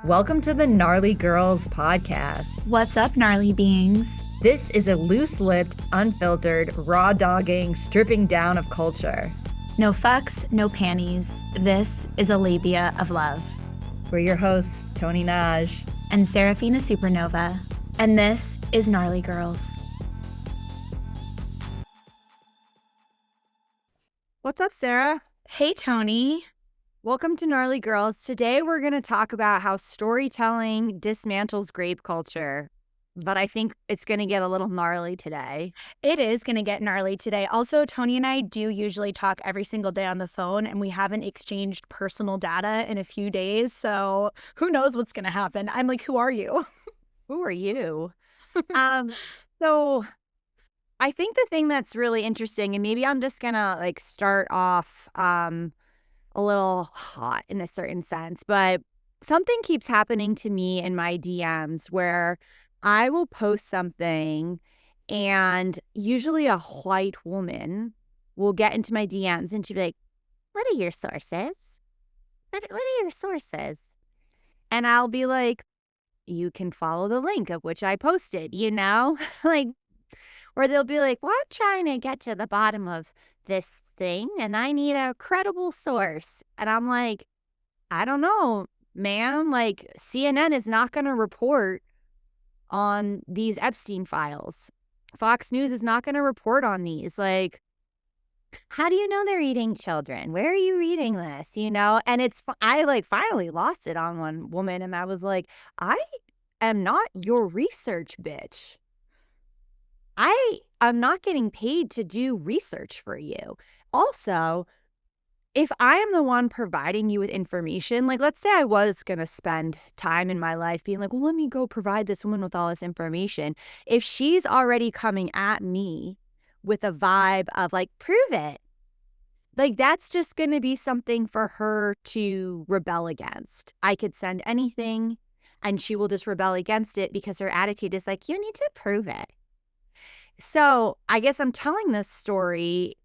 Welcome to the Gnarly Girls podcast. What's up, gnarly beings? This is a loose-lipped, unfiltered, raw-dogging, stripping down of culture. No fucks, no panties. This is a labia of love. We're your hosts, Tony Naj and Serafina Supernova. And this is Gnarly Girls. What's up, Sarah? Hey, Tony. Welcome to Gnarly Girls. Today we're going to talk about how storytelling dismantles grape culture. But I think it's going to get a little gnarly today. It is going to get gnarly today. Also, Tony and I do usually talk every single day on the phone, and we haven't exchanged personal data in a few days. So who knows what's going to happen? I'm like, who are you? Who are you? So I think the thing that's really interesting, and maybe I'm just going to start off a little hot in a certain sense, but something keeps happening to me in my DMs where I will post something and usually a white woman will get into my DMs and she'll be like, what are your sources? What are your sources? And I'll be like, you can follow the link of which I posted, or they'll be like, well, I'm trying to get to the bottom of this thing and I need a credible source. And I'm like, I don't know, ma'am. CNN is not going to report on these Epstein files. Fox News is not going to report on these. How do you know they're eating children? Where are you reading this? And I finally lost it on one woman and I was like, I am not your research bitch. I'm not getting paid to do research for you. Also, if I am the one providing you with information, let's say I was going to spend time in my life being like, well, let me go provide this woman with all this information. If she's already coming at me with a vibe of prove it, that's just going to be something for her to rebel against. I could send anything and she will just rebel against it because her attitude is like, you need to prove it. So I guess I'm telling this story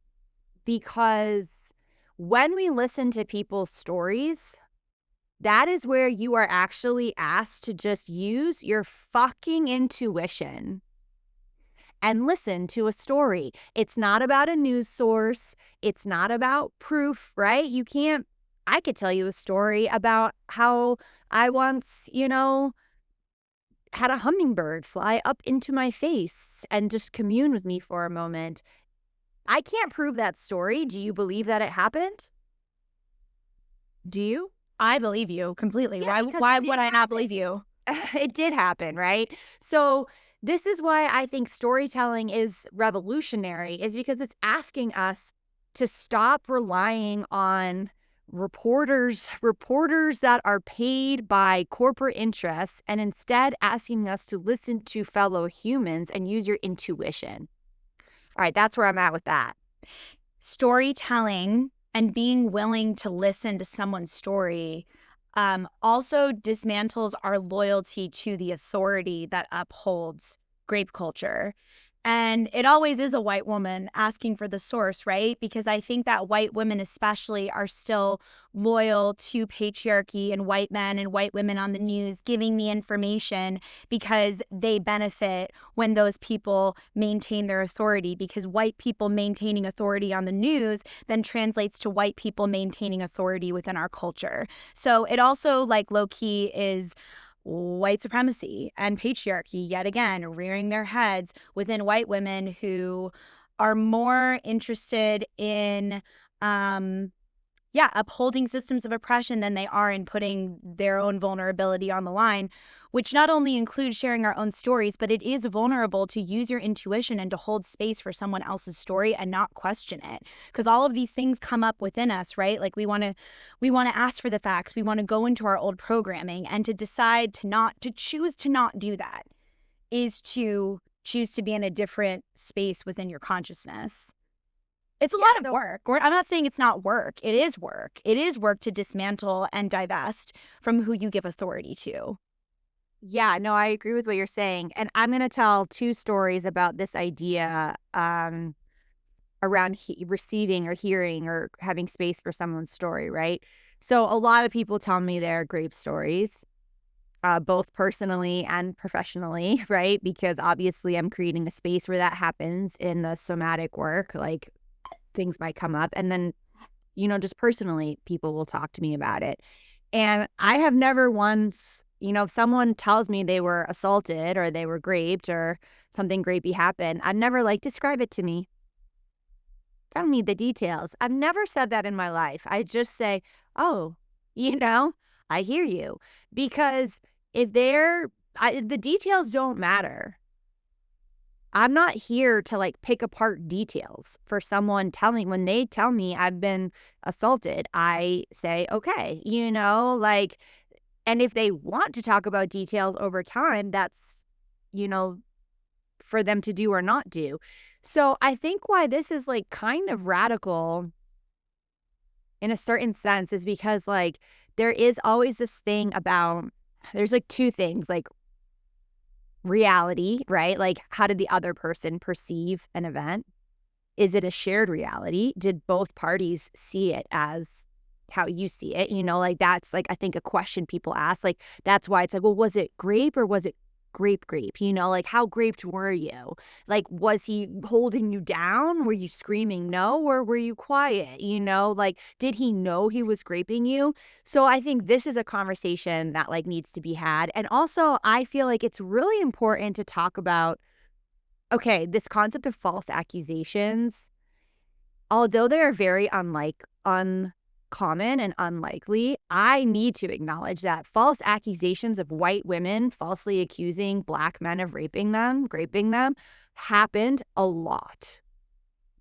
because when we listen to people's stories, that is where you are actually asked to just use your fucking intuition and listen to a story. It's not about a news source. It's not about proof, right? I could tell you a story about how I once, had a hummingbird fly up into my face and just commune with me for a moment. I can't prove that story. Do you believe that it happened? Do you? I believe you completely. Yeah, why would I not believe you? It did happen, right? So this is why I think storytelling is revolutionary, is because it's asking us to stop relying on reporters that are paid by corporate interests and instead asking us to listen to fellow humans and use your intuition. All right, that's where I'm at with that. Storytelling and being willing to listen to someone's story also dismantles our loyalty to the authority that upholds grape culture. And it always is a white woman asking for the source, right? Because I think that white women especially are still loyal to patriarchy and white men and white women on the news giving the information because they benefit when those people maintain their authority, because white people maintaining authority on the news then translates to white people maintaining authority within our culture. So it also low-key is white supremacy and patriarchy, yet again, rearing their heads within white women who are more interested in, upholding systems of oppression than they are in putting their own vulnerability on the line, which not only includes sharing our own stories, but it is vulnerable to use your intuition and to hold space for someone else's story and not question it. Because all of these things come up within us, right? We want to ask for the facts. We want to go into our old programming, and to decide to choose to not do that is to choose to be in a different space within your consciousness. It's a lot of work. I'm not saying it's not work. It is work. It is work to dismantle and divest from who you give authority to. Yeah, no, I agree with what you're saying. And I'm going to tell two stories about this idea around receiving or hearing or having space for someone's story, right? So a lot of people tell me their grape stories. both personally and professionally, right? Because obviously I'm creating a space where that happens in the somatic work, like things might come up. And then, just personally, people will talk to me about it. And I have never once, if someone tells me they were assaulted or they were raped or something rapey happened, I've never like, describe it to me. Tell me the details. I've never said that in my life. I just say, oh, you know, I hear you. Because if the details don't matter. I'm not here to like pick apart details for someone telling when they tell me I've been assaulted, I say, okay, like, and if they want to talk about details over time, that's, you know, for them to do or not do. So I think why this is like kind of radical in a certain sense is because like there is always this thing about, there's like two things, like reality, right? Like, how did the other person perceive an event? Is it a shared reality? Did both parties see it as how you see it? Like that's like, I think a question people ask. Like, that's why it's like, well, was it grape or was it grape? Like how graped were you? Like, was he holding you down? Were you screaming no or were you quiet? Like, did he know he was graping you? So I think this is a conversation that like needs to be had. And also, I feel like it's really important to talk about, okay, this concept of false accusations, although they are very uncommon and unlikely, I need to acknowledge that false accusations of white women falsely accusing Black men of raping them, happened a lot.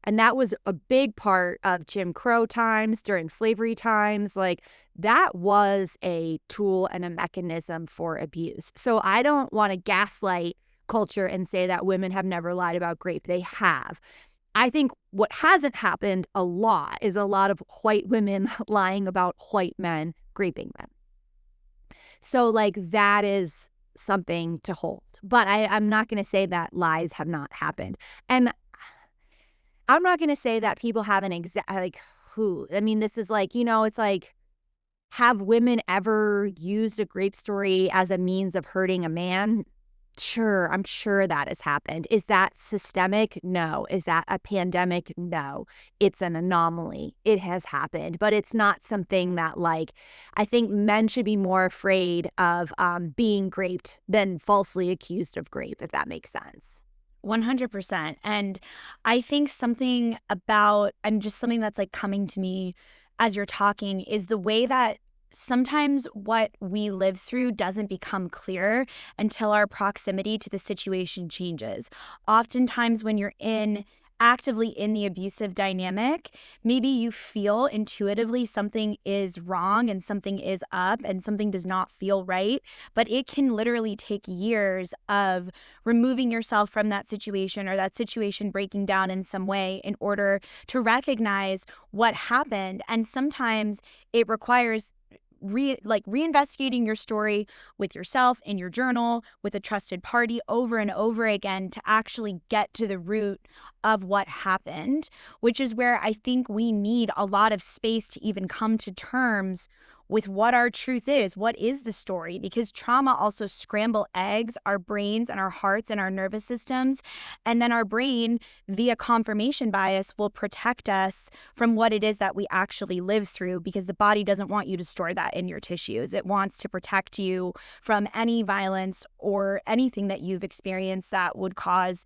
And that was a big part of Jim Crow times, during slavery times. Like, that was a tool and a mechanism for abuse. So I don't want to gaslight culture and say that women have never lied about grape. They have. I think what hasn't happened a lot is a lot of white women lying about white men graping them. So, like, that is something to hold. But I'm not going to say that lies have not happened. And I'm not going to say that people haven't like, who? I mean, this is like, it's like, have women ever used a grape story as a means of hurting a man? Sure, I'm sure that has happened. Is that systemic? No. Is that a pandemic? No. It's an anomaly. It has happened, but it's not something that, like, I think men should be more afraid of being graped than falsely accused of grape, if that makes sense. 100%. And I think something that's like coming to me as you're talking is the way that sometimes what we live through doesn't become clear until our proximity to the situation changes. Oftentimes, when you're actively in the abusive dynamic, maybe you feel intuitively something is wrong and something is up and something does not feel right, but it can literally take years of removing yourself from that situation or that situation breaking down in some way in order to recognize what happened. And sometimes it requires reinvestigating your story with yourself in your journal with a trusted party over and over again to actually get to the root of what happened, which is where I think we need a lot of space to even come to terms with what our truth is. What is the story? Because trauma also scramble eggs our brains and our hearts and our nervous systems. And then our brain, via confirmation bias, will protect us from what it is that we actually live through, because the body doesn't want you to store that in your tissues. It wants to protect you from any violence or anything that you've experienced that would cause,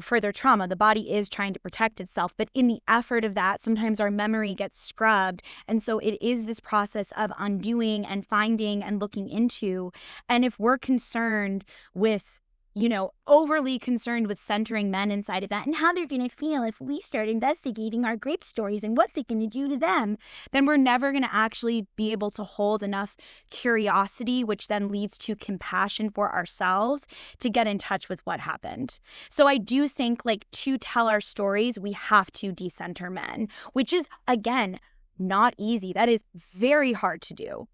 further trauma. The body is trying to protect itself. But in the effort of that, sometimes our memory gets scrubbed. And so it is this process of undoing and finding and looking into. And if we're concerned with, overly concerned with centering men inside of that and how they're going to feel if we start investigating our grape stories and what's it going to do to them, then we're never going to actually be able to hold enough curiosity, which then leads to compassion for ourselves to get in touch with what happened. So I do think, like, to tell our stories, we have to decenter men, which is, again, not easy. That is very hard to do.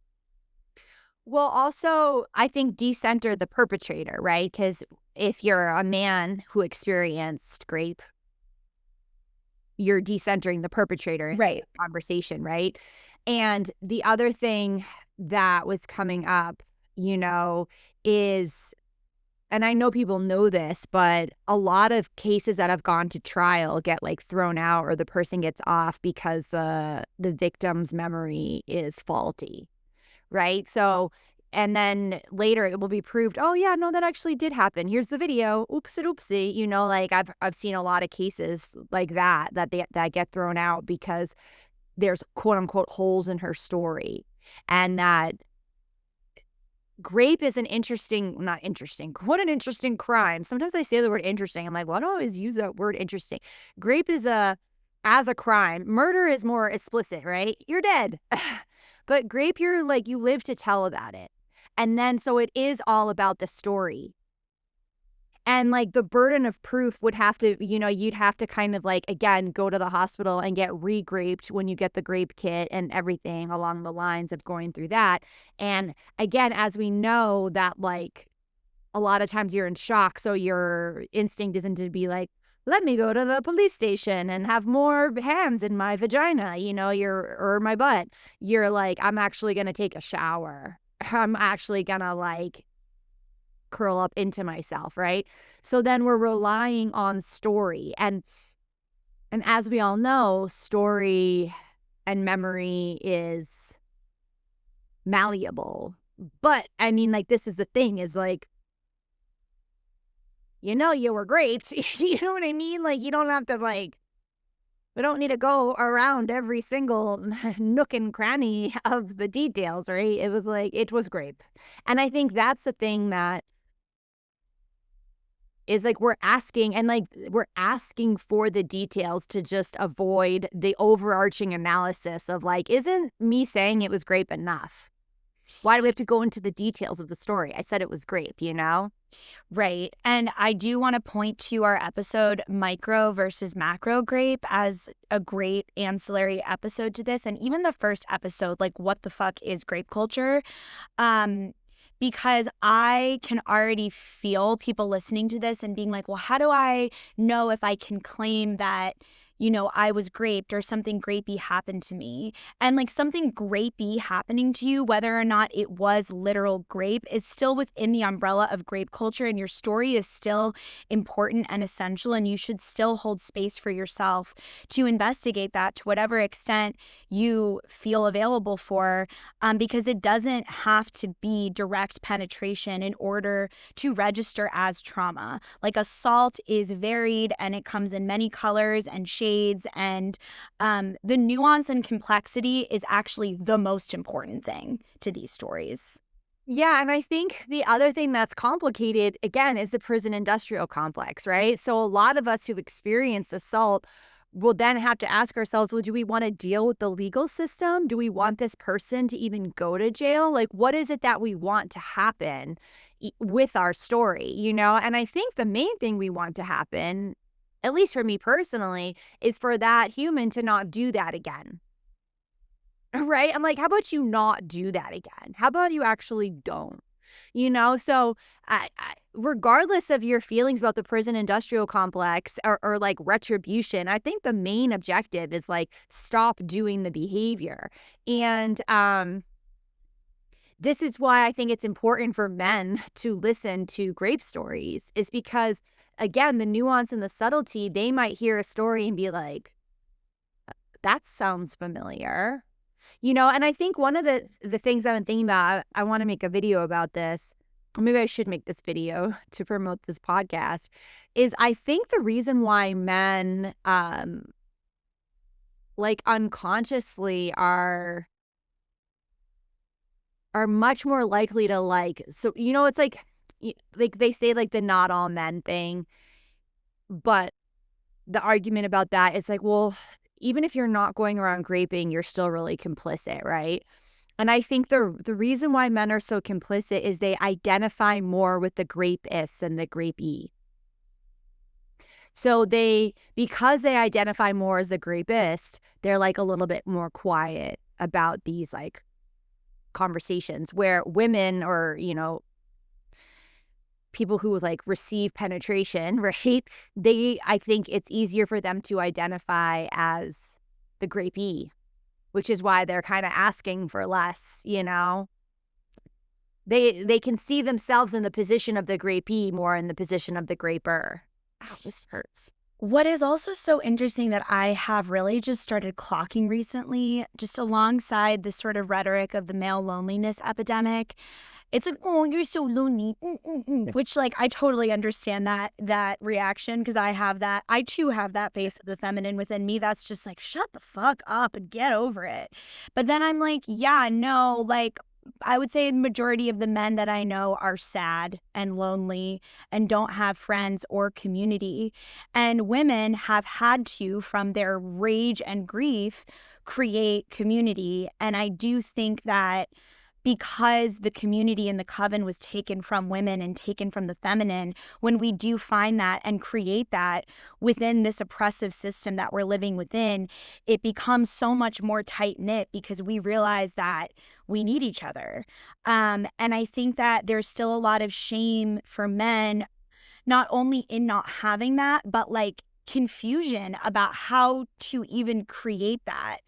Well, also, I think decenter the perpetrator, right? Because if you're a man who experienced grape, you're decentering the perpetrator in Right. the conversation, right? And the other thing that was coming up you know, is, and I know people know this, but a lot of cases that have gone to trial get, like, thrown out or the person gets off because the victim's memory is faulty, right? So and then later it will be proved, "Oh, yeah, no, that actually did happen. Here's the video. Oopsie doopsie." Like, I've seen a lot of cases like that get thrown out because there's quote unquote "holes in her story." And that Grape is an interesting, not interesting, what an interesting crime. Sometimes I say the word interesting. I'm like, why do I always use that word interesting? Grape is as a crime. Murder is more explicit, right? You're dead. But grape, you're like, you live to tell about it. And then, so it is all about the story. And, like, the burden of proof would have to, you'd have to kind of, like, again, go to the hospital and get re-graped when you get the grape kit and everything along the lines of going through that. And, again, as we know that, like, a lot of times you're in shock, so your instinct isn't to be like, "Let me go to the police station and have more hands in my vagina," or my butt. You're like, "I'm actually gonna take a shower. I'm actually gonna, like, curl up into myself," right? So then we're relying on story, and as we all know, story and memory is malleable. But I mean, like, this is the thing is like, you were graped. You know what I mean? Like, you don't have to, like, we don't need to go around every single nook and cranny of the details, right? It was like, it was grape. And I think that's the thing that is, like, we're asking for the details to just avoid the overarching analysis of, like, isn't me saying it was grape enough? Why do we have to go into the details of the story? I said it was grape, you know? Right. And I do want to point to our episode, Micro versus Macro Grape, as a great ancillary episode to this. And even the first episode, like, what the fuck is grape culture? Um, because I can already feel people listening to this and being like, well, how do I know if I can claim that, I was graped or something grapey happened to me? And like something grapey happening to you, whether or not it was literal grape, is still within the umbrella of grape culture, and your story is still important and essential. And you should still hold space for yourself to investigate that to whatever extent you feel available for, because it doesn't have to be direct penetration in order to register as trauma. Like, assault is varied and it comes in many colors and shades, and the nuance and complexity is actually the most important thing to these stories. Yeah, and I think the other thing that's complicated, again, is the prison industrial complex, right? So a lot of us who've experienced assault will then have to ask ourselves, well, do we want to deal with the legal system? Do we want this person to even go to jail? Like, what is it that we want to happen with our story? And I think the main thing we want to happen, at least for me personally, is for that human to not do that again. Right? I'm like, how about you not do that again? How about you actually don't? So regardless of your feelings about the prison industrial complex or like retribution, I think the main objective is like stop doing the behavior. And this is why I think it's important for men to listen to grape stories, is because, again, the nuance and the subtlety, they might hear a story and be like, that sounds familiar. And I think one of the things I've been thinking about, I wanna make a video about this, or maybe I should make this video to promote this podcast, is I think the reason why men, like, unconsciously are much more likely to, like, so, it's like they say, like, the not all men thing, but the argument about that, it's like, well, even if you're not going around graping, you're still really complicit, right? And I think the reason why men are so complicit is they identify more with the grapist than the grapee. So because they identify more as the grapist, they're like a little bit more quiet about these like conversations, where women or, people who like receive penetration, right? I think it's easier for them to identify as the grapee, which is why they're kind of asking for less. They can see themselves in the position of the grapee more in the position of the graper. Ow, this hurts. What is also so interesting that I have really just started clocking recently, just alongside this sort of rhetoric of the male loneliness epidemic, it's like, "Oh, you're so lonely," which, like, I totally understand that reaction because I have that. I too have that face of the feminine within me that's just like, "Shut the fuck up and get over it." But then I'm like, "Yeah, no, like, I would say majority of the men that I know are sad and lonely and don't have friends or community. And women have had to, from their rage and grief, create community. And I do think that because the community and the coven was taken from women and taken from the feminine, when we do find that and create that within this oppressive system that we're living within, it becomes so much more tight knit because we realize that we need each other. And I think that there's still a lot of shame for men, not only in not having that, but like confusion about how to even create that.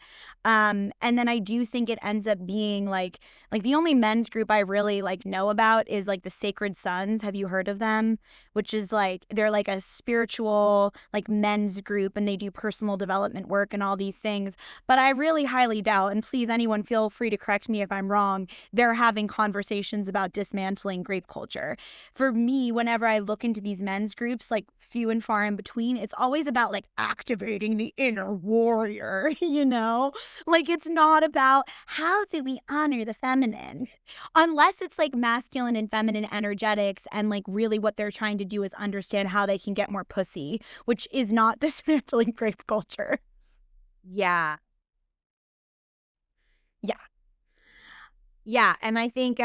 And then I do think it ends up being like the only men's group I really like know about is like the Sacred Sons. Have you heard of them? Which is like they're like a spiritual like men's group and they do personal development work and all these things. But I really highly doubt, and please anyone feel free to correct me if I'm wrong, they're having conversations about dismantling grape culture. For me, whenever I look into these men's groups, like few and far in between, it's always about like activating the inner warrior, you know? Like it's not about how do we honor the feminine? Unless it's like masculine and feminine energetics and like really what they're trying to do is understand how they can get more pussy, which is not dismantling grape culture. Yeah. Yeah. Yeah, and I think,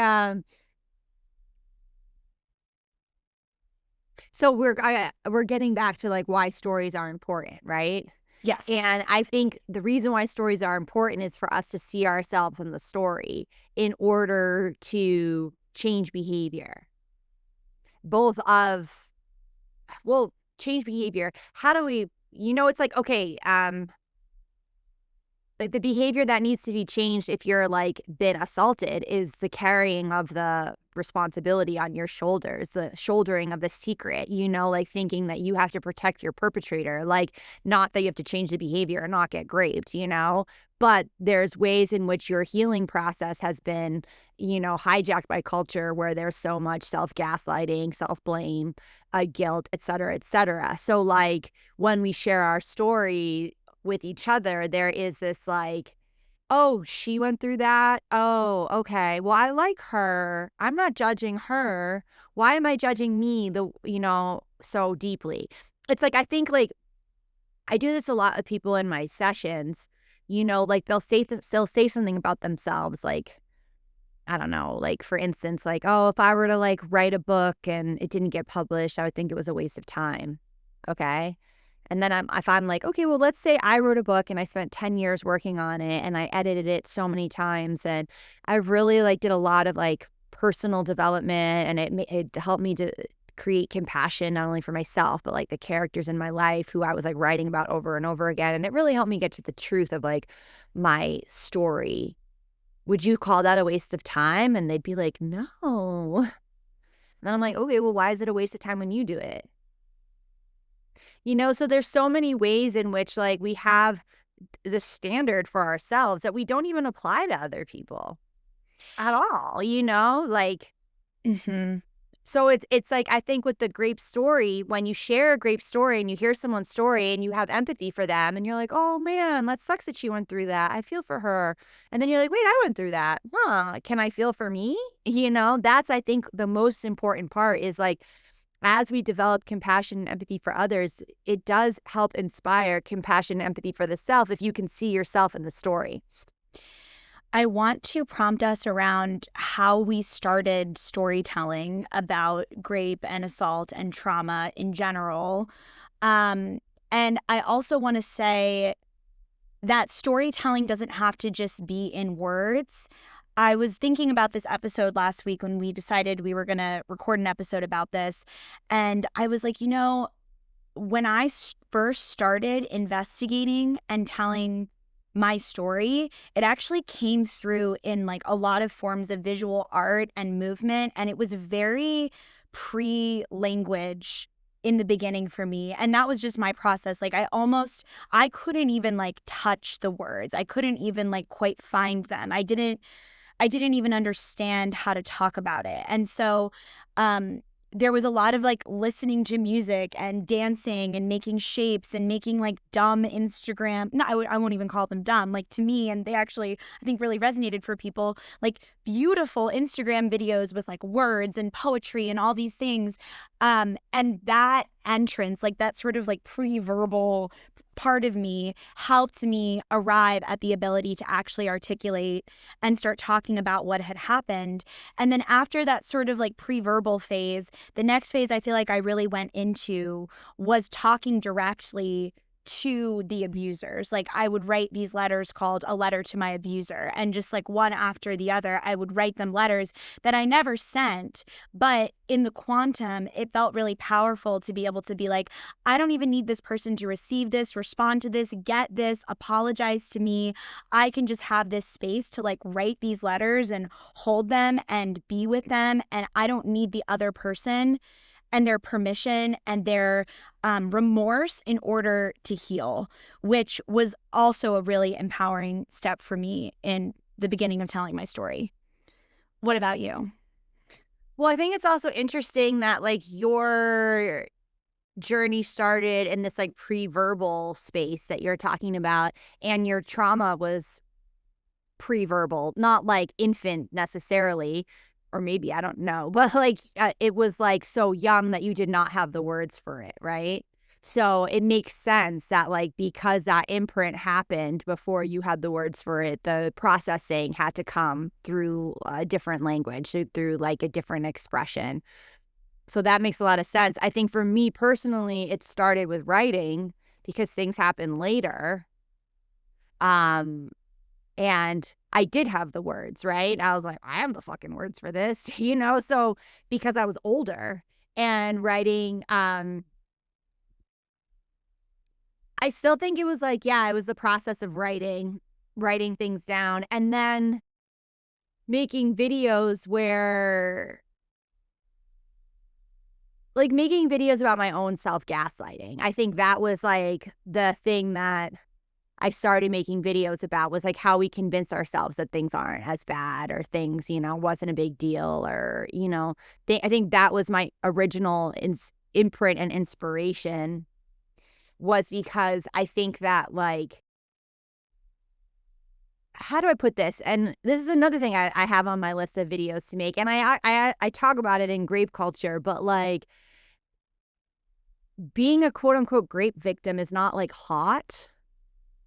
so we're getting back to, like, why stories are important, right? Yes. And I think the reason why stories are important is for us to see ourselves in the story in order to change behavior. Both of well, change behavior. How do we it's like, okay, like, the behavior that needs to be changed if you're, like, been assaulted is the carrying of the responsibility on your shoulders, the shouldering of the secret, like, thinking that you have to protect your perpetrator, like, not that you have to change the behavior or not get raped. But there's ways in which your healing process has been, hijacked by culture where there's so much self-gaslighting, self-blame, guilt, et cetera, et cetera. So, like, when we share our story with each other, there is this like, "Oh, she went through that? Oh, okay. Well, I like her. I'm not judging her. Why am I judging me so deeply?" It's like I think like I do this a lot with people in my sessions, like they'll say something about themselves like I don't know, like for instance, like, "Oh, if I were to like write a book and it didn't get published, I would think it was a waste of time." Okay? And then if I'm like, "Okay, well, let's say I wrote a book and I spent 10 years working on it and I edited it so many times and I really like did a lot of like personal development and it helped me to create compassion not only for myself but like the characters in my life who I was like writing about over and over again and it really helped me get to the truth of like my story. Would you call that a waste of time?" And they'd be like, "No." And then I'm like, "Okay, well, why is it a waste of time when you do it?" So there's so many ways in which like we have the standard for ourselves that we don't even apply to other people at all. Like Hmm. so it's like I think with the grape story, when you share a grape story and you hear someone's story and you have empathy for them and you're like, "Oh man, that sucks that she went through that. I feel for her." And then you're like, "Wait, I went through that. Huh, can I feel for me?" That's I think the most important part is like as we develop compassion and empathy for others, it does help inspire compassion and empathy for the self if you can see yourself in the story. I want to prompt us around how we started storytelling about grape and assault and trauma in general. Um, and I also want to say that storytelling doesn't have to just be in words. I was thinking about this episode last week when we decided we were going to record an episode about this. And I was like, when I first started investigating and telling my story, it actually came through in like a lot of forms of visual art and movement. And it was very pre-language in the beginning for me. And that was just my process. Like I couldn't even like touch the words. I couldn't even like quite find them. I didn't even understand how to talk about it. And so there was a lot of like listening to music and dancing and making shapes and making like dumb Instagram. No, I won't even call them dumb. Like to me, and they actually, I think, really resonated for people, like beautiful Instagram videos with like words and poetry and all these things. And that entrance, like that sort of like pre-verbal part of me helped me arrive at the ability to actually articulate and start talking about what had happened. And then after that sort of like pre-verbal phase, the next phase I feel like I really went into was talking directly to the abusers. Like I would write these letters called A Letter to My Abuser, and just like one after the other, I would write them letters that I never sent. But in the quantum, it felt really powerful to be able to be like, I don't even need this person to receive this, respond to this, get this, apologize to me. I can just have this space to like write these letters and hold them and be with them. And I don't need the other person and their permission and their remorse in order to heal, which was also a really empowering step for me in the beginning of telling my story. What about you? Well, I think it's also interesting that, like, your journey started in this, like, pre-verbal space that you're talking about, and your trauma was pre-verbal, not, like, infant necessarily, or maybe, I don't know, but, like, it was, like, so young that you did not have the words for it, right? So, it makes sense that, like, because that imprint happened before you had the words for it, the processing had to come through a different language, so through, like, a different expression. So that makes a lot of sense. I think for me personally, it started with writing because things happen later. Um, and I did have the words, right? I was like, I have the fucking words for this, So because I was older and writing, I still think it was like, yeah, it was the process of writing things down and then making videos where like making videos about my own self-gaslighting. I think that was like the thing that I started making videos about was like how we convince ourselves that things aren't as bad or things, wasn't a big deal or, I think that was my original imprint and inspiration was because I think that like, how do I put this? And this is another thing I have on my list of videos to make. And I talk about it in grape culture, but like being a quote unquote grape victim is not like hot.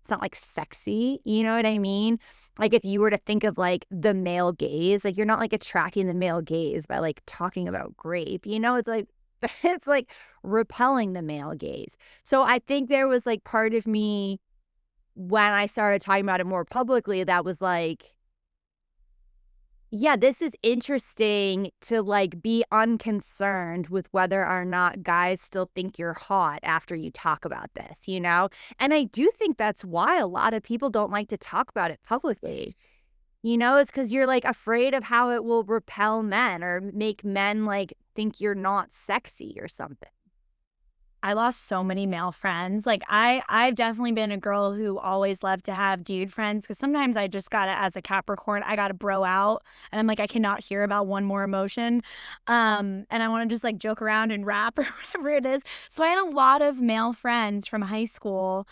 It's not, like, sexy, you know what I mean? Like, if you were to think of, like, the male gaze, like, you're not, like, attracting the male gaze by, like, talking about grape, It's like it's, like, repelling the male gaze. So, I think there was, like, part of me when I started talking about it more publicly that was like, yeah, this is interesting to, like, be unconcerned with whether or not guys still think you're hot after you talk about this? And I do think that's why a lot of people don't like to talk about it publicly. It's because 'cause you're, like, afraid of how it will repel men or make men, like, think you're not sexy or something. I lost so many male friends. Like I've definitely been a girl who always loved to have dude friends because sometimes I just gotta, as a Capricorn, I gotta bro out, and I'm like I cannot hear about one more emotion, and I want to just like joke around and rap or whatever it is. So I had a lot of male friends from high school,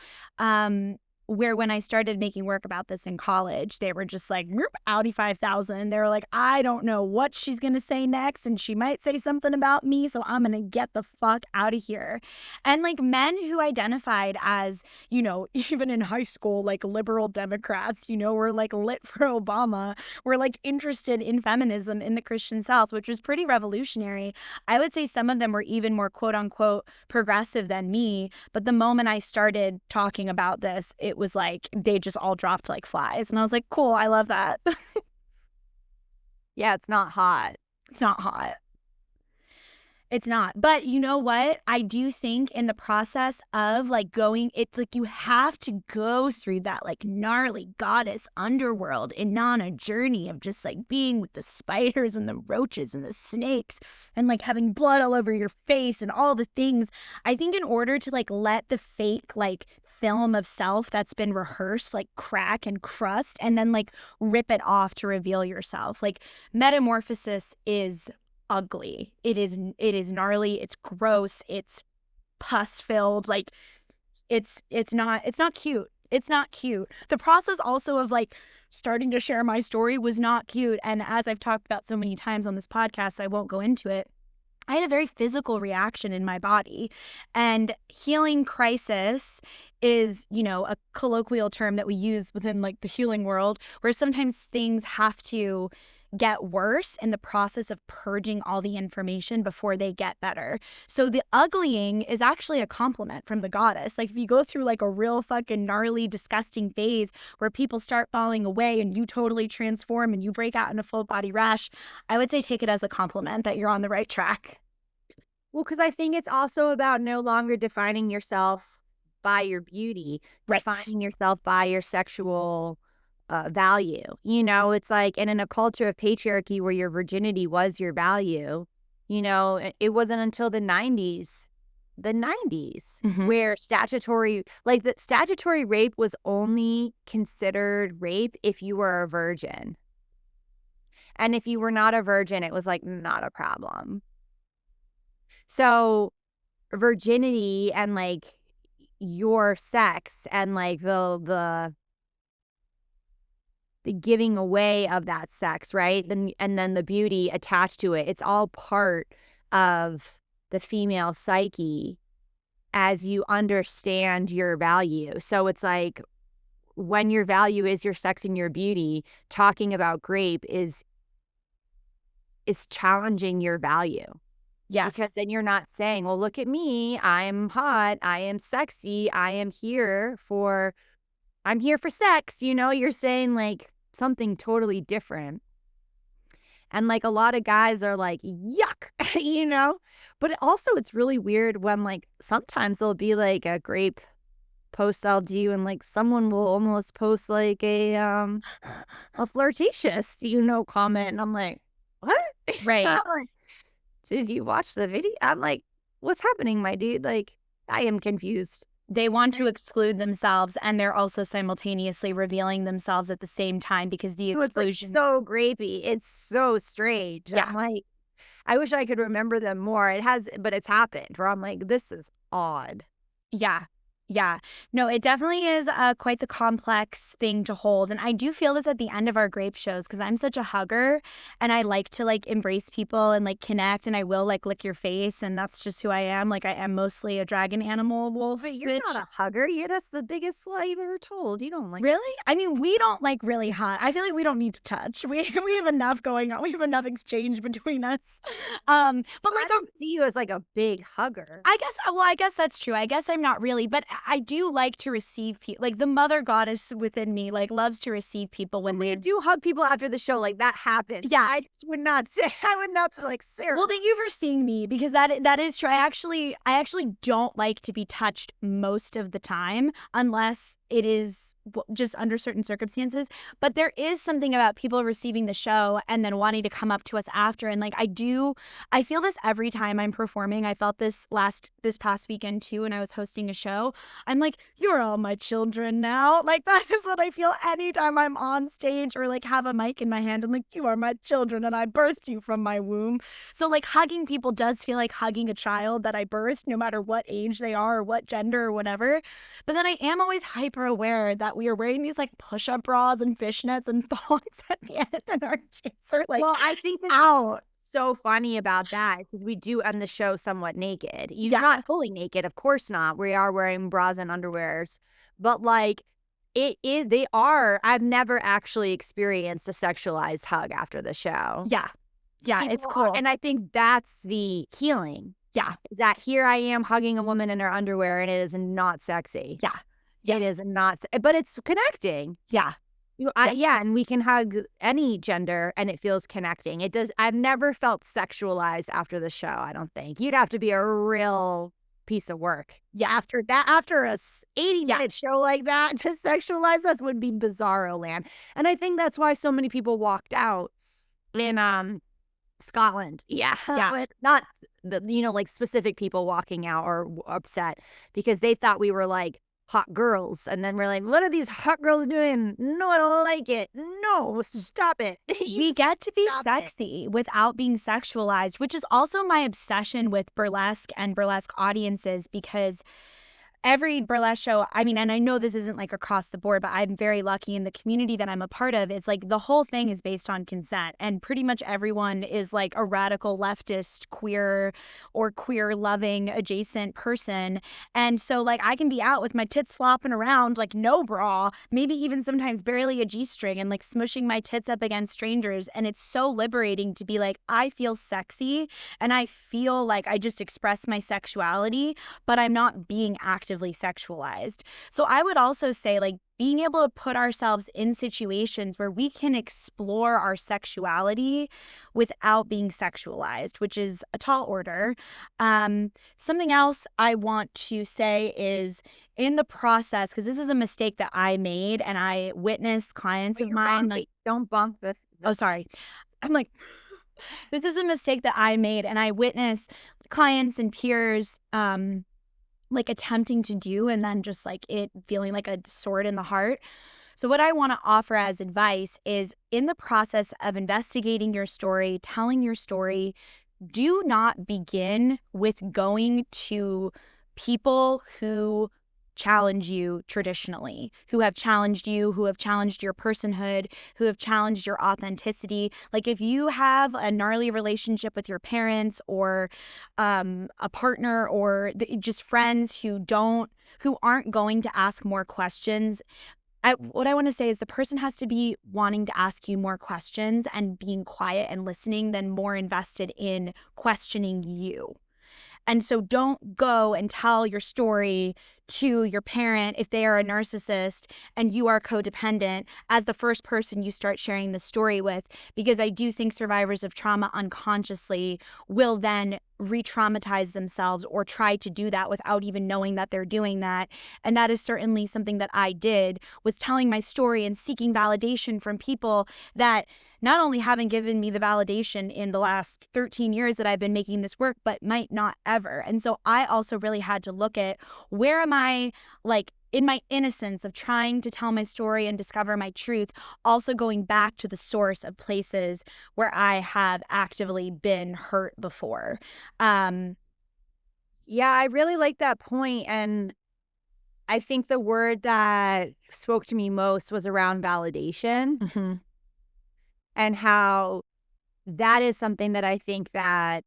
where when I started making work about this in college, they were just like, "Meoop, Audi 5000." They were like, I don't know what she's going to say next, and she might say something about me, so I'm going to get the fuck out of here. And like men who identified as, even in high school, like liberal Democrats, were like lit for Obama, were like interested in feminism in the Christian South, which was pretty revolutionary. I would say some of them were even more quote unquote progressive than me. But the moment I started talking about this, it was like they just all dropped like flies. And I was like, cool, I love that. Yeah, it's not hot. It's not hot. It's not. But you know what? I do think in the process of like going, it's like you have to go through that like gnarly goddess underworld and on a journey of just like being with the spiders and the roaches and the snakes and like having blood all over your face and all the things. I think in order to like let the fake like film of self that's been rehearsed like crack and crust and then like rip it off to reveal yourself. Like metamorphosis is ugly. It is gnarly, it's gross, it's pus filled, like it's not cute. It's not cute. The process also of like starting to share my story was not cute. And as I've talked about so many times on this podcast, I won't go into it. I had a very physical reaction in my body. And healing crisis is, you know, a colloquial term that we use within like the healing world, where sometimes things have to get worse in the process of purging all the information before they get better. So the uglying is actually a compliment from the goddess. Like if you go through like a real fucking gnarly, disgusting phase where people start falling away and you totally transform and you break out in a full body rash, I would say take it as a compliment that you're on the right track. Well, because I think it's also about no longer defining yourself by your beauty, Right. defining yourself by your sexual value. You know, it's like, and in a culture of patriarchy where your virginity was your value, you know, it wasn't until the 90s, Mhm. where statutory rape was only considered rape if you were a virgin. And if you were not a virgin, it was like not a problem. So virginity and like your sex and like the giving away of that sex, right? And then the beauty attached to it. It's all part of the female psyche as you understand your value. So it's like when your value is your sex and your beauty, talking about Grape is challenging your value. Yes. Because then you're not saying, well, look at me. I'm hot. I am sexy. I'm here for sex. You know, you're saying like something totally different. And like a lot of guys are like, yuck, you know, but also it's really weird when like sometimes there'll be like a Grape post I'll do and like someone will almost post like a flirtatious, you know, comment. And I'm like, what? Right. I'm like, did you watch the video? I'm like, what's happening, my dude? Like, I am confused. They want to exclude themselves, and they're also simultaneously revealing themselves at the same time because the So it's like exclusion. so grapey. It's so strange. Yeah. I'm like, I wish I could remember them more. It has, but it's happened where I'm like, this is odd. Yeah. Yeah. No, it definitely is quite the complex thing to hold. And I do feel this at the end of our Grape shows because I'm such a hugger and I like to like embrace people and like connect and I will like lick your face and that's just who I am. Like I am mostly a dragon animal wolf. But you're bitch. not a hugger. That's the biggest lie you've ever told. You don't like Really? I mean, we don't like really hot. I feel like we don't need to touch. We have enough going on. We have enough exchange between us. But like I don't see you as like a big hugger. I guess that's true. I guess I'm not really, but I do like to receive people. Like the mother goddess within me, like loves to receive people when We they do hug people after the show. Like that happens. Yeah. I just would not say. I would not be like Sarah. Well, thank you for seeing me because that is true. I actually don't like to be touched most of the time unless it is just under certain circumstances. But there is something about people receiving the show and then wanting to come up to us after. And like I feel this every time I'm performing. I felt this past weekend too when I was hosting a show. I'm like, you're all my children now. Like that is what I feel anytime I'm on stage or like have a mic in my hand. I'm like, you are my children and I birthed you from my womb. So like hugging people does feel like hugging a child that I birthed, no matter what age they are or what gender or whatever. But then I am always hyper aware that we are wearing these like push-up bras and fishnets and thongs at the end and our tits are like, well, I think that's out. so funny about that because we do end the show somewhat naked. You're Yeah. not fully naked, of course not. We are wearing bras and underwears, but like they are. I've never actually experienced a sexualized hug after the show. Yeah. Yeah, it's People cool. are, and I think that's the healing. Yeah. Is that here I am hugging a woman in her underwear and it is not sexy. Yeah. Yeah. It is not, but it's connecting. Yeah. Yeah, and we can hug any gender and it feels connecting. It does. I've never felt sexualized after the show, I don't think. You'd have to be a real piece of work. Yeah. After a 80 Yeah. minute show like that, to sexualize us would be bizarro land. And I think that's why so many people walked out in Scotland. Yeah. Yeah. But not like specific people walking out or upset because they thought we were like hot girls. And then we're like, what are these hot girls doing? No, I don't like it. No, stop it. We get to be Stop it. sexy without being sexualized, which is also my obsession with burlesque and burlesque audiences, because every burlesque show, I mean, and I know this isn't like across the board, but I'm very lucky in the community that I'm a part of. It's like the whole thing is based on consent, and pretty much everyone is like a radical leftist, queer, or queer loving adjacent person. And so, like, I can be out with my tits flopping around, like no bra, maybe even sometimes barely a G string, and like smushing my tits up against strangers. And it's so liberating to be like, I feel sexy and I feel like I just express my sexuality, but I'm not being actively sexualized. So I would also say, like, being able to put ourselves in situations where we can explore our sexuality without being sexualized, which is a tall order. Something else I want to say is, in the process, because this is a mistake that I made and I witnessed clients of mine. Like, don't bump this. oh, sorry. I'm like, this is a mistake that I made and I witnessed clients and peers like attempting to do, and then just like it feeling like a sword in the heart. So what I want to offer as advice is, in the process of investigating your story, telling your story, do not begin with going to people who challenge you traditionally, who have challenged you, who have challenged your personhood, who have challenged your authenticity. Like, if you have a gnarly relationship with your parents, or a partner, or just friends who aren't going to ask more questions, what I want to say is the person has to be wanting to ask you more questions and being quiet and listening than more invested in questioning you. And so don't go and tell your story to your parent if they are a narcissist and you are codependent as the first person you start sharing the story with, because I do think survivors of trauma unconsciously will then re-traumatize themselves or try to do that without even knowing that they're doing that. And that is certainly something that I did, was telling my story and seeking validation from people that not only haven't given me the validation in the last 13 years that I've been making this work, but might not ever. And so I also really had to look at, where am I, like, in my innocence of trying to tell my story and discover my truth, also going back to the source of places where I have actively been hurt before. Yeah, I really like that point, and I think the word that spoke to me most was around validation. Mm-hmm. And how that is something that I think that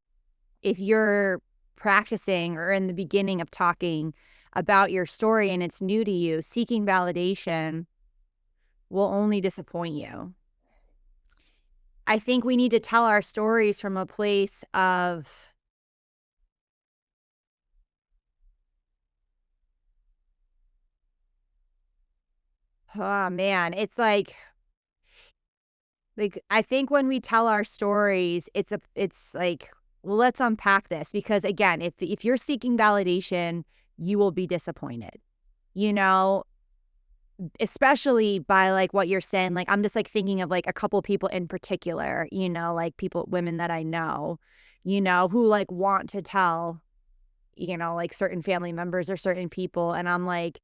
if you're practicing or in the beginning of talking about your story and it's new to you, seeking validation will only disappoint you. I think we need to tell our stories from a place of oh man, it's like I think when we tell our stories, it's like, well, let's unpack this, because again, if you're seeking validation, you will be disappointed. You know, especially by like what you're saying. Like, I'm just like thinking of like a couple people in particular, like women that I know, who like want to tell, like certain family members or certain people. And I'm like,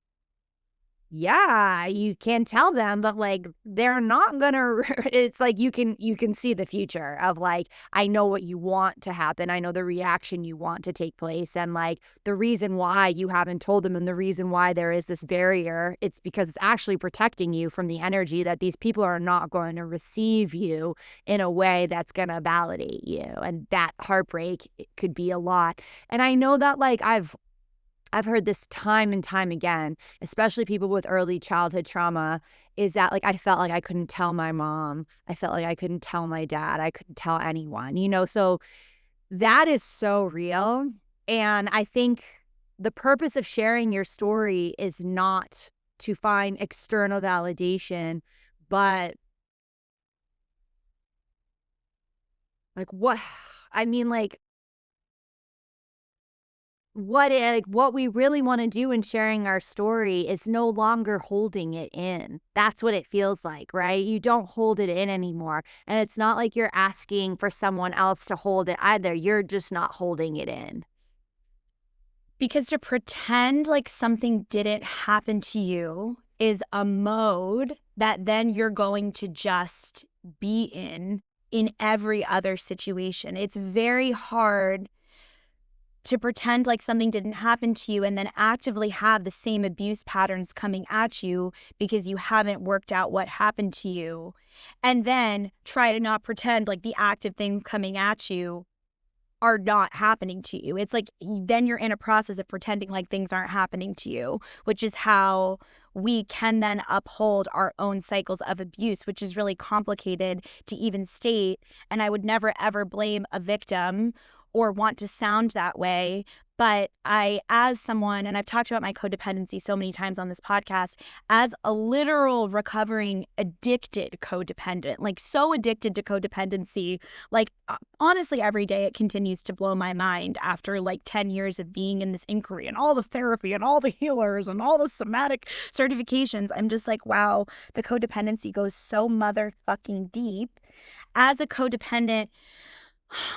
yeah, you can tell them, but like they're not gonna it's like you can see the future of like, I know what you want to happen. I know the reaction you want to take place, and like the reason why you haven't told them and the reason why there is this barrier, it's because it's actually protecting you from the energy that these people are not going to receive you in a way that's gonna validate you. And that heartbreak, it could be a lot. And I know that like I've heard this time and time again, especially people with early childhood trauma, is that like I felt like I couldn't tell my mom. I felt like I couldn't tell my dad. I couldn't tell anyone, so that is so real. And I think the purpose of sharing your story is not to find external validation, But like what I mean, like what we really wanna do in sharing our story is no longer holding it in. That's what it feels like, right? You don't hold it in anymore, and it's not like you're asking for someone else to hold it either, you're just not holding it in. Because to pretend like something didn't happen to you is a mode that then you're going to just be in every other situation. It's very hard to pretend like something didn't happen to you and then actively have the same abuse patterns coming at you because you haven't worked out what happened to you, and then try to not pretend like the active things coming at you are not happening to you. It's like then you're in a process of pretending like things aren't happening to you, which is how we can then uphold our own cycles of abuse, which is really complicated to even state. And I would never ever blame a victim or want to sound that way. But I, as someone, and I've talked about my codependency so many times on this podcast, as a literal recovering addicted codependent, like so addicted to codependency, like honestly, every day it continues to blow my mind after like 10 years of being in this inquiry and all the therapy and all the healers and all the somatic certifications. I'm just like, wow, the codependency goes so motherfucking deep. As a codependent,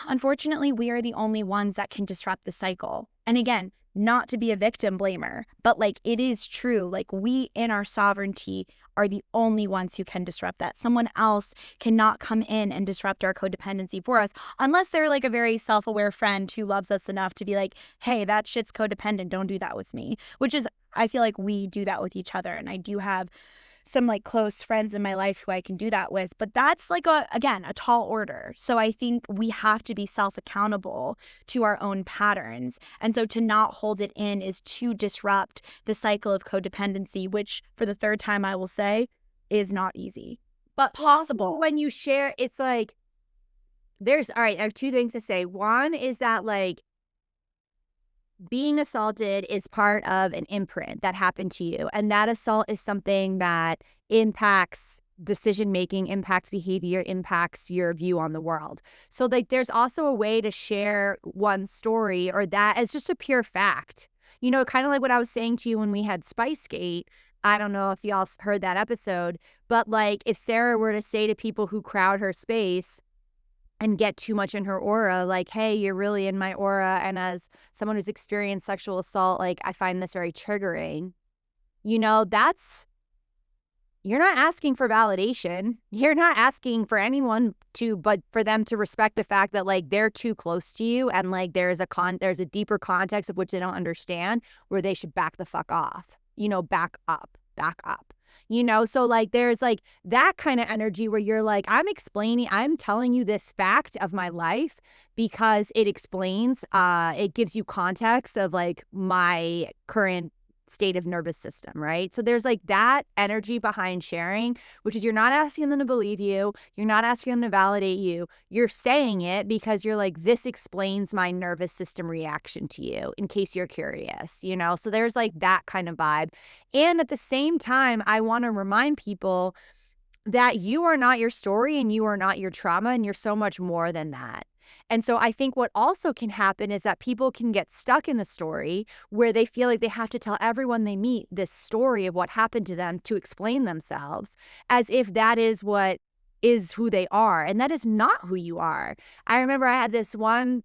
unfortunately, we are the only ones that can disrupt the cycle. And again, not to be a victim blamer, but like it is true. Like we in our sovereignty are the only ones who can disrupt that. Someone else cannot come in and disrupt our codependency for us unless they're like a very self-aware friend who loves us enough to be like, hey, that shit's codependent. Don't do that with me, which is, I feel like we do that with each other. And I do have some like close friends in my life who I can do that with. But that's like again, a tall order. So I think we have to be self-accountable to our own patterns. And so to not hold it in is to disrupt the cycle of codependency, which for the third time I will say is not easy, but possible. When you share, it's like all right, I have two things to say. One is that like being assaulted is part of an imprint that happened to you. And that assault is something that impacts decision making, impacts behavior, impacts your view on the world. So, like, there's also a way to share one story or that as just a pure fact. You know, kind of like what I was saying to you when we had Spicegate. I don't know if y'all heard that episode, but like, if Sarah were to say to people who crowd her space, and get too much in her aura, like, hey, you're really in my aura. And as someone who's experienced sexual assault, like, I find this very triggering. You know, you're not asking for validation. You're not asking for anyone but for them to respect the fact that, like, they're too close to you and, like, there's a deeper context of which they don't understand where they should back the fuck off. You know, back up, back up. You know, so like there's like that kind of energy where you're like, I'm telling you this fact of my life because it explains, it gives you context of like my current state of nervous system, right? So there's like that energy behind sharing, which is you're not asking them to believe you. You're not asking them to validate you. You're saying it because you're like, this explains my nervous system reaction to you in case you're curious, you know? So there's like that kind of vibe. And at the same time, I want to remind people that you are not your story and you are not your trauma and you're so much more than that. And so I think what also can happen is that people can get stuck in the story where they feel like they have to tell everyone they meet this story of what happened to them to explain themselves as if that is what is who they are. And that is not who you are. I remember I had this one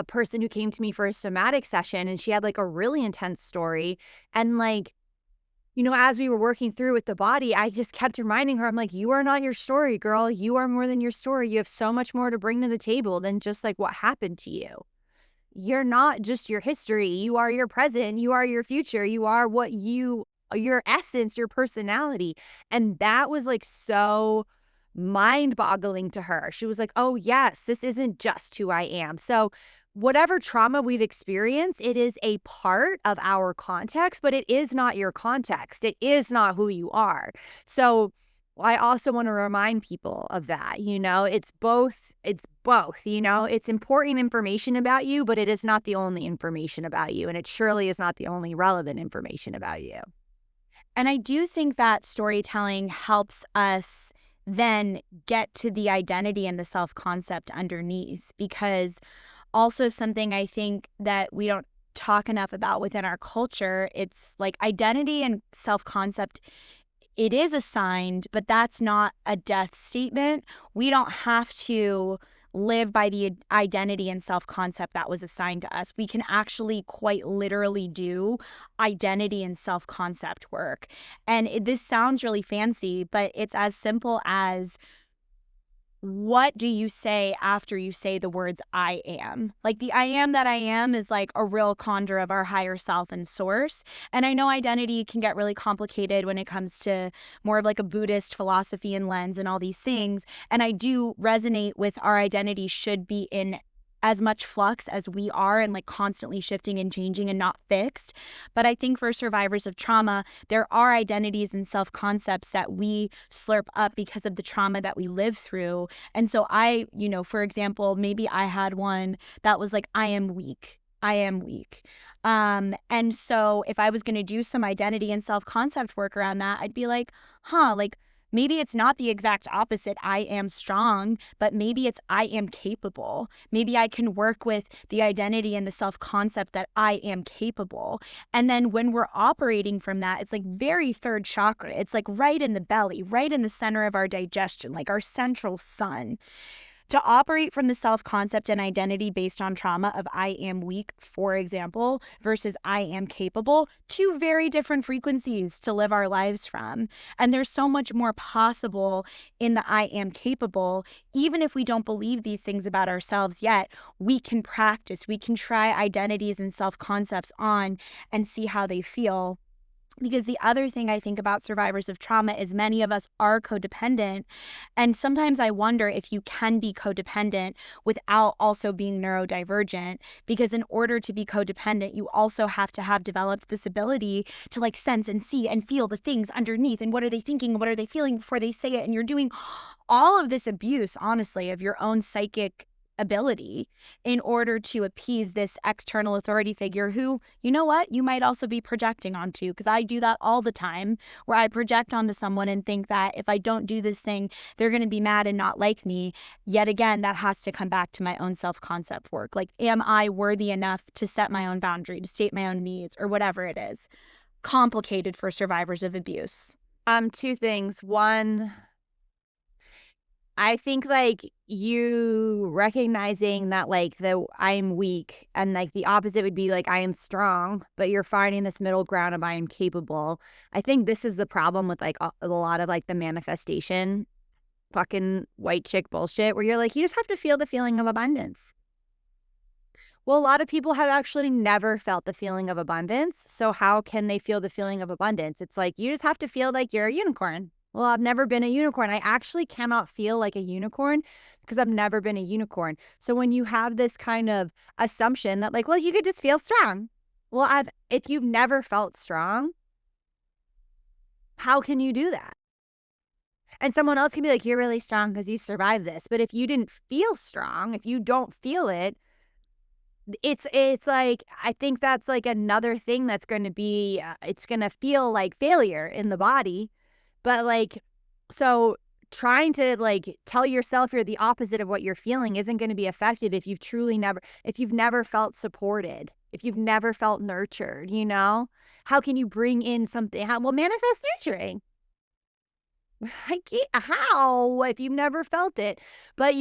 person who came to me for a somatic session and she had like a really intense story. And like, you know, as we were working through with the body, I just kept reminding her, I'm like, you are not your story, girl. You are more than your story. You have so much more to bring to the table than just like what happened to you. You're not just your history. You are your present. You are your future. You are your essence, your personality. And that was like so mind boggling to her. She was like, oh, yes, this isn't just who I am. So, whatever trauma we've experienced, it is a part of our context, but it is not your context. It is not who you are. So, I also want to remind people of that. You know, it's both, you know, it's important information about you, but it is not the only information about you. And it surely is not the only relevant information about you. And I do think that storytelling helps us then get to the identity and the self concept underneath, because also something I think that we don't talk enough about within our culture, it's like identity and self concept. It is assigned, but that's not a death statement. We don't have to live by the identity and self concept that was assigned to us. We can actually quite literally do identity and self concept work. And this sounds really fancy, but it's as simple as, what do you say after you say the words I am? Like, the I am that I am is like a real conjure of our higher self and source. And I know identity can get really complicated when it comes to more of like a Buddhist philosophy and lens and all these things. And I do resonate with our identity should be in as much flux as we are, and like constantly shifting and changing and not fixed. But I think for survivors of trauma, there are identities and self-concepts that we slurp up because of the trauma that we live through. And so for example, maybe I had one that was like, I am weak. I am weak. And so if I was going to do some identity and self-concept work around that, I'd be like, like, maybe it's not the exact opposite, I am strong, but maybe it's I am capable. Maybe I can work with the identity and the self-concept that I am capable. And then when we're operating from that, it's like very third chakra. It's like right in the belly, right in the center of our digestion, like our central sun. To operate from the self-concept and identity based on trauma of I am weak, for example, versus I am capable, two very different frequencies to live our lives from. And there's so much more possible in the I am capable. Even if we don't believe these things about ourselves yet, we can practice, we can try identities and self-concepts on and see how they feel. Because the other thing I think about survivors of trauma is many of us are codependent. And sometimes I wonder if you can be codependent without also being neurodivergent. Because in order to be codependent, you also have to have developed this ability to like sense and see and feel the things underneath. And what are they thinking? And what are they feeling before they say it? And you're doing all of this abuse, honestly, of your own psychic ability in order to appease this external authority figure who, you know what, you might also be projecting onto, because I do that all the time, where I project onto someone and think that if I don't do this thing, they're going to be mad and not like me. Yet again, that has to come back to my own self-concept work. Like, am I worthy enough to set my own boundary, to state my own needs, or whatever it is? Complicated for survivors of abuse. Two things. One, I think, like, you recognizing that, like, I'm weak and, like, the opposite would be, like, I am strong, but you're finding this middle ground of I am capable. I think this is the problem with, like, a lot of, like, the manifestation fucking white chick bullshit where you're like, you just have to feel the feeling of abundance. Well, a lot of people have actually never felt the feeling of abundance, so how can they feel the feeling of abundance? It's like, you just have to feel like you're a unicorn. Well, I've never been a unicorn. I actually cannot feel like a unicorn because I've never been a unicorn. So when you have this kind of assumption that like, well, you could just feel strong. Well, if you've never felt strong, how can you do that? And someone else can be like, you're really strong because you survived this. But if you didn't feel strong, if you don't feel it, it's like, I think that's like another thing that's going to be, it's going to feel like failure in the body. But like, so trying to like tell yourself you're the opposite of what you're feeling isn't going to be effective if if you've never felt supported, if you've never felt nurtured, you know? How can you bring in something? Well, manifest nurturing. I can't, how if you've never felt it, but if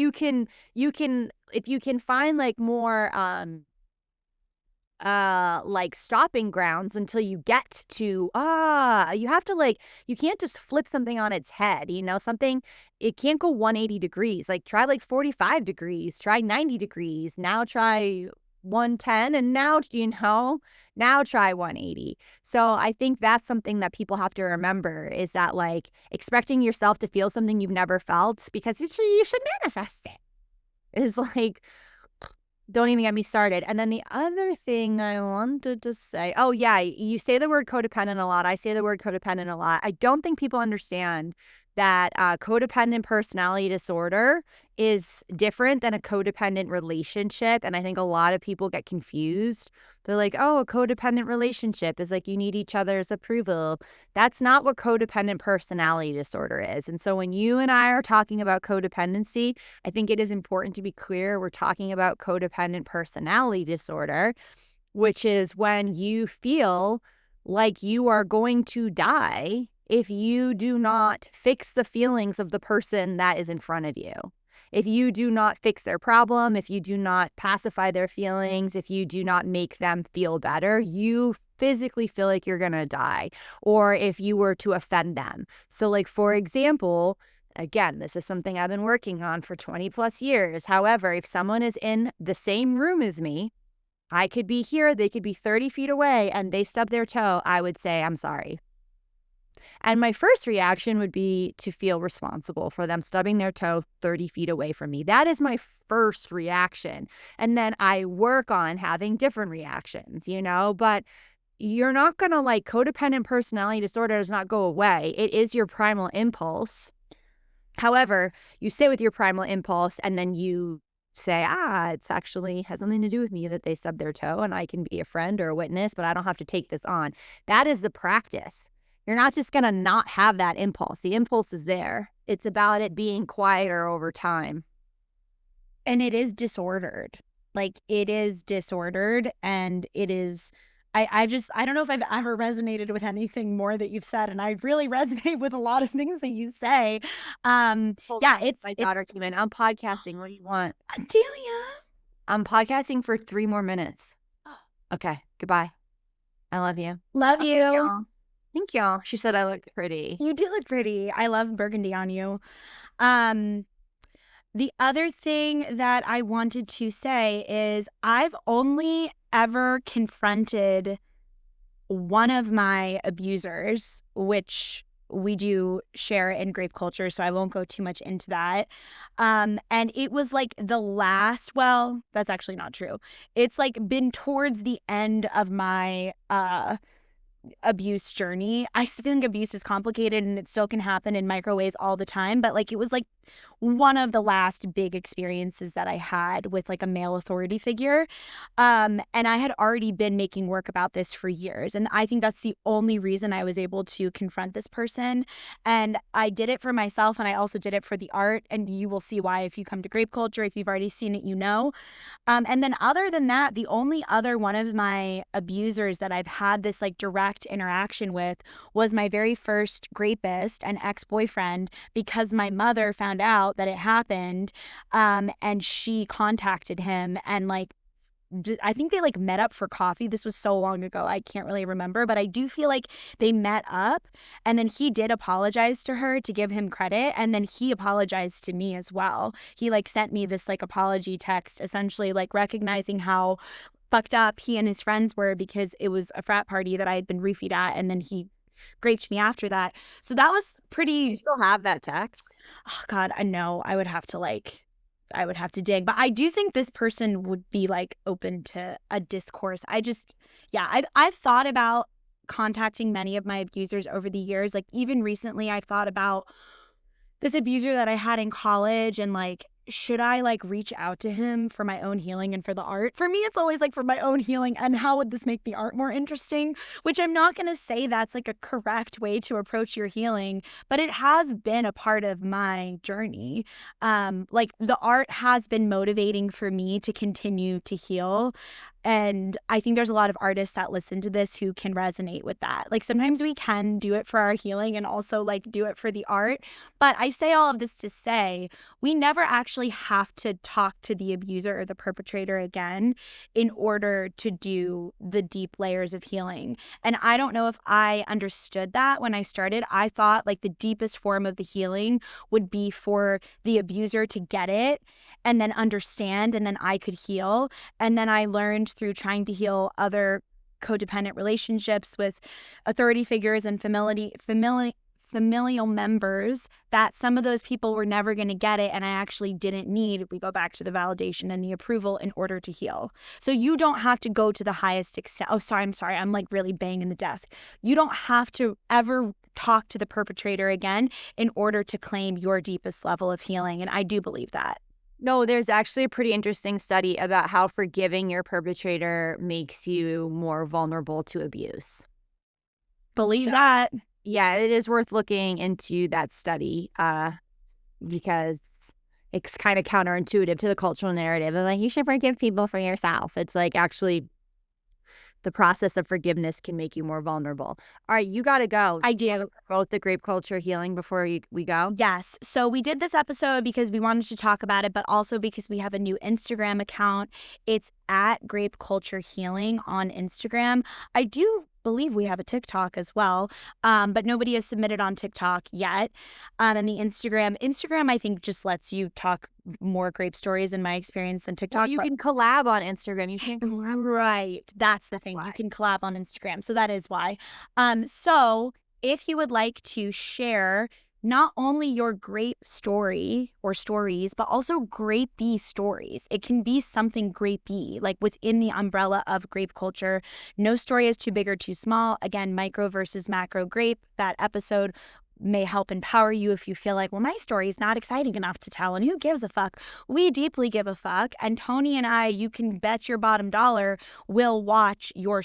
you can find like more, like stopping grounds until you get to, you have to like, you can't just flip something on its head, you know, something, it can't go 180 degrees, like try like 45 degrees, try 90 degrees, now try 110, and now, you know, now try 180. So I think that's something that people have to remember is that like expecting yourself to feel something you've never felt because you should manifest it is like, don't even get me started. And then the other thing I wanted to say, oh yeah, you say the word codependent a lot. I say the word codependent a lot. I don't think people understand that codependent personality disorder is different than a codependent relationship. And I think a lot of people get confused. They're like, oh, a codependent relationship is like you need each other's approval. That's not what codependent personality disorder is. And so when you and I are talking about codependency, I think it is important to be clear we're talking about codependent personality disorder, which is when you feel like you are going to die if you do not fix the feelings of the person that is in front of you. If you do not fix their problem, if you do not pacify their feelings, if you do not make them feel better, you physically feel like you're going to die, or if you were to offend them. So, like, for example, again, this is something I've been working on for 20 plus years. However, if someone is in the same room as me, I could be here, they could be 30 feet away, and they stub their toe, I would say, I'm sorry. And my first reaction would be to feel responsible for them stubbing their toe 30 feet away from me. That is my first reaction. And then I work on having different reactions, but you're not going to codependent personality disorder does not go away. It is your primal impulse. However, you sit with your primal impulse and then you say, it's actually has nothing to do with me that they stubbed their toe, and I can be a friend or a witness, but I don't have to take this on. That is the practice. You're not just going to not have that impulse. The impulse is there. It's about it being quieter over time. And it is disordered. It is disordered, and it is, I don't know if I've ever resonated with anything more that you've said, and I really resonate with a lot of things that you say. It's my daughter came in. I'm podcasting. What do you want? Delia. I'm podcasting for 3 more minutes. Okay, goodbye. I love you. Love you. Thank y'all. She said I looked pretty. You do look pretty. I love burgundy on you. The other thing that I wanted to say is I've only ever confronted one of my abusers, which we do share in Grape culture, so I won't go too much into that. And it was that's actually not true. It's been towards the end of my abuse journey. I still think abuse is complicated and it still can happen in micro ways all the time, but it was one of the last big experiences that I had with a male authority figure. And I had already been making work about this for years. And I think that's the only reason I was able to confront this person. And I did it for myself, and I also did it for the art. And you will see why if you come to Grape culture. If you've already seen it, And then other than that, the only other one of my abusers that I've had this direct interaction with was my very first grapist and ex-boyfriend, because my mother found out that it happened, and she contacted him, and I think they met up for coffee. This was so long ago, I can't really remember, but I do feel like they met up, and then he did apologize to her to give him credit, and then he apologized to me as well. He sent me this apology text, essentially recognizing how fucked up he and his friends were because it was a frat party that I had been roofied at, and then he graped me after that. So that was pretty. Do you still have that text? Oh God, I know. I would have to dig, but I do think this person would be open to a discourse. I've thought about contacting many of my abusers over the years. Even recently, I've thought about this abuser that I had in college, and should I reach out to him for my own healing and for the art? For me, it's always for my own healing and how would this make the art more interesting, which I'm not going to say that's a correct way to approach your healing, but it has been a part of my journey. The art has been motivating for me to continue to heal. And I think there's a lot of artists that listen to this who can resonate with that. Sometimes we can do it for our healing and also do it for the art. But I say all of this to say we never actually have to talk to the abuser or the perpetrator again in order to do the deep layers of healing. And I don't know if I understood that when I started. I thought the deepest form of the healing would be for the abuser to get it and then understand, and then I could heal. And then I learned through trying to heal other codependent relationships with authority figures and familial familial members that some of those people were never going to get it, and I actually didn't need, we go back to the validation and the approval in order to heal. So you don't have to go to the highest extent. Oh, sorry, I'm like really banging the desk. You don't have to ever talk to the perpetrator again in order to claim your deepest level of healing, and I do believe that. No, there's actually a pretty interesting study about how forgiving your perpetrator makes you more vulnerable to abuse. Believe So, that. yeah, it is worth looking into that study, because it's kind of counterintuitive to the cultural narrative of like, you should forgive people for yourself. It's like actually the process of forgiveness can make you more vulnerable. All right, you got to go. I do. Both the grape culture healing before we go. Yes. So we did this episode because we wanted to talk about it, but also because we have a new Instagram account. It's at Grape Culture Healing on Instagram. I do believe we have a TikTok as well, but nobody has submitted on TikTok yet. And the Instagram, I think, just lets you talk more grape stories in my experience than TikTok. Well, you can collab on Instagram. You can't collab. Right. That's the thing. Why? You can collab on Instagram. So that is why. So if you would like to share not only your grape story or stories, but also grapey stories. It can be something grapey, like within the umbrella of grape culture. No story is too big or too small. Again, micro versus macro grape. That episode may help empower you if you feel like, well, my story is not exciting enough to tell, and who gives a fuck? We deeply give a fuck, and Tony and I, you can bet your bottom dollar, will watch your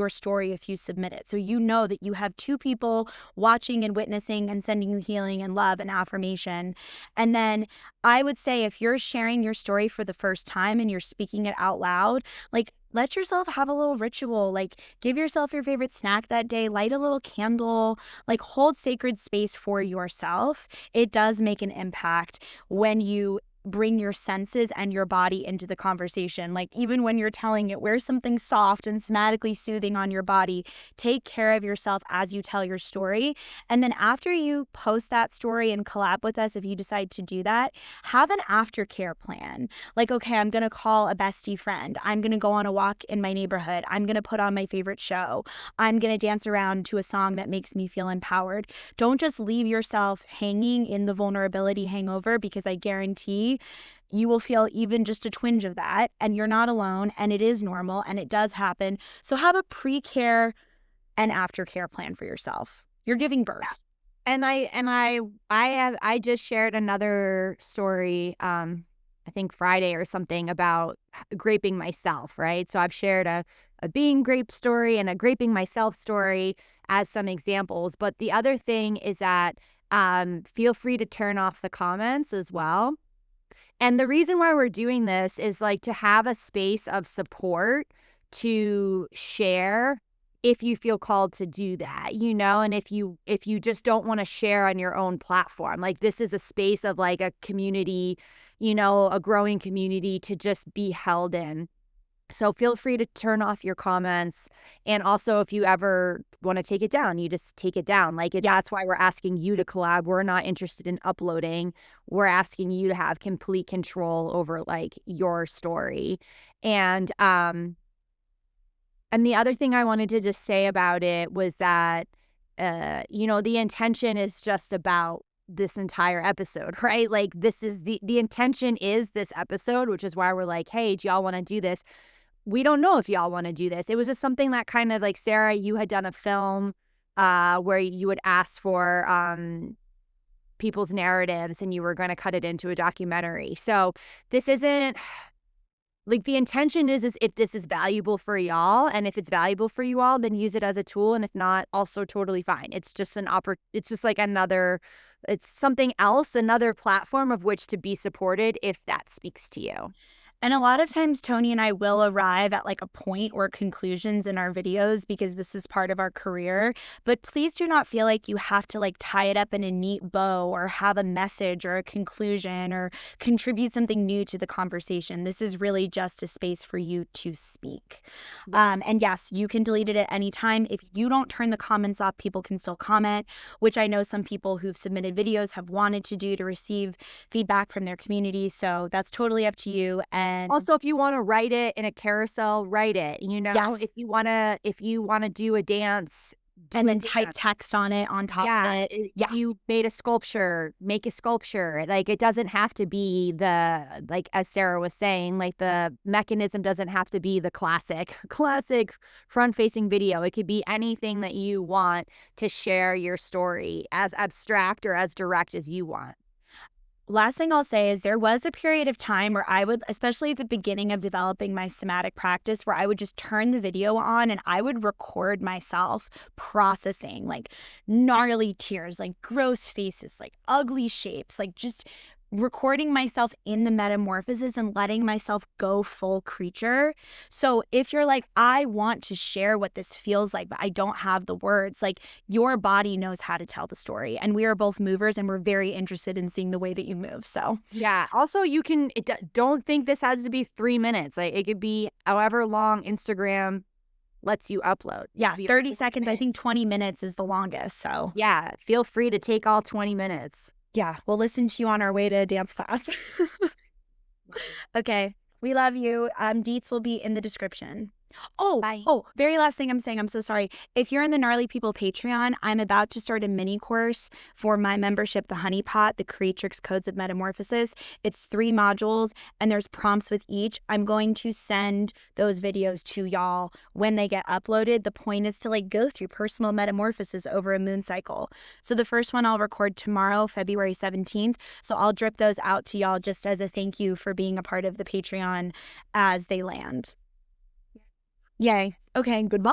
story if you submit it. So you know that you have two people watching and witnessing and sending you healing and love and affirmation. And then I would say if you're sharing your story for the first time and you're speaking it out loud, like let yourself have a little ritual, like give yourself your favorite snack that day, light a little candle, like hold sacred space for yourself. It does make an impact when you bring your senses and your body into the conversation. Like even when you're telling it, wear something soft and somatically soothing on your body. Take care of yourself as you tell your story. And then after you post that story and collab with us, if you decide to do that, have an aftercare plan. Like, okay, I'm going to call a bestie friend. I'm going to go on a walk in my neighborhood. I'm going to put on my favorite show. I'm going to dance around to a song that makes me feel empowered. Don't just leave yourself hanging in the vulnerability hangover, because I guarantee you will feel even just a twinge of that, and you're not alone, and it is normal, and it does happen. So have a pre-care and aftercare plan for yourself. You're giving birth. And I just shared another story, I think Friday or something, about graping myself, right? So I've shared a being grape story and a graping myself story as some examples. But the other thing is that feel free to turn off the comments as well. And the reason why we're doing this is like to have a space of support to share if you feel called to do that, you know, and if you just don't want to share on your own platform. Like this is a space of like a community, you know, a growing community to just be held in. So feel free to turn off your comments. And also, if you ever want to take it down, you just take it down. Like that's why we're asking you to collab. We're not interested in uploading. We're asking you to have complete control over like your story. And the other thing I wanted to just say about it was that, you know, the intention is just about this entire episode, right? Like this is the intention is this episode, which is why we're like, hey, do y'all want to do this? We don't know if y'all want to do this. It was just something that kind of like, Sarah, you had done a film where you would ask for people's narratives and you were going to cut it into a documentary. So this isn't like, the intention is if this is valuable for y'all, and if it's valuable for you all, then use it as a tool. And if not, also totally fine. It's just it's just like it's something else, another platform of which to be supported if that speaks to you. And a lot of times Tony and I will arrive at like a point or conclusions in our videos because this is part of our career. But please do not feel like you have to like tie it up in a neat bow or have a message or a conclusion or contribute something new to the conversation. This is really just a space for you to speak. And yes, you can delete it at any time. If you don't turn the comments off, people can still comment, which I know some people who've submitted videos have wanted to do to receive feedback from their community. So that's totally up to you. And also, if you want to write it in a carousel, write it, you know, yes. if you want to do a dance, do And a then type dance. text on it on top of Yeah, it. if Yeah. you made a sculpture, make a sculpture. Like, it doesn't have to be like, as Sarah was saying, like, the mechanism doesn't have to be the classic front-facing video. It could be anything that you want to share your story, as abstract or as direct as you want. Last thing I'll say is there was a period of time where I would, especially at the beginning of developing my somatic practice, where I would just turn the video on and I would record myself processing like gnarly tears, like gross faces, like ugly shapes, like just recording myself in the metamorphosis and letting myself go full creature. So if you're like, I want to share what this feels like, but I don't have the words, like your body knows how to tell the story. And we are both movers and we're very interested in seeing the way that you move. So Yeah, also, you can don't think this has to be 3 minutes, like, it could be however long Instagram lets you upload. yeah, Be 30 a seconds. I minute. think 20 minutes is the longest. So Yeah, feel free to take all 20 minutes. yeah, we'll listen to you on our way to dance class. Okay. We love you. Deets will be in the description. Bye. Very last thing I'm saying, I'm so sorry. If you're in the Gnarly People Patreon, I'm about to start a mini course for my membership, the Honey Pot, the Creatrix Codes of Metamorphosis. It's 3 modules and there's prompts with each. I'm going to send those videos to y'all when they get uploaded. The point is to like go through personal metamorphosis over a moon cycle. So the first one I'll record tomorrow, February 17th. So I'll drip those out to y'all just as a thank you for being a part of the Patreon as they land. Yay. Okay, goodbye.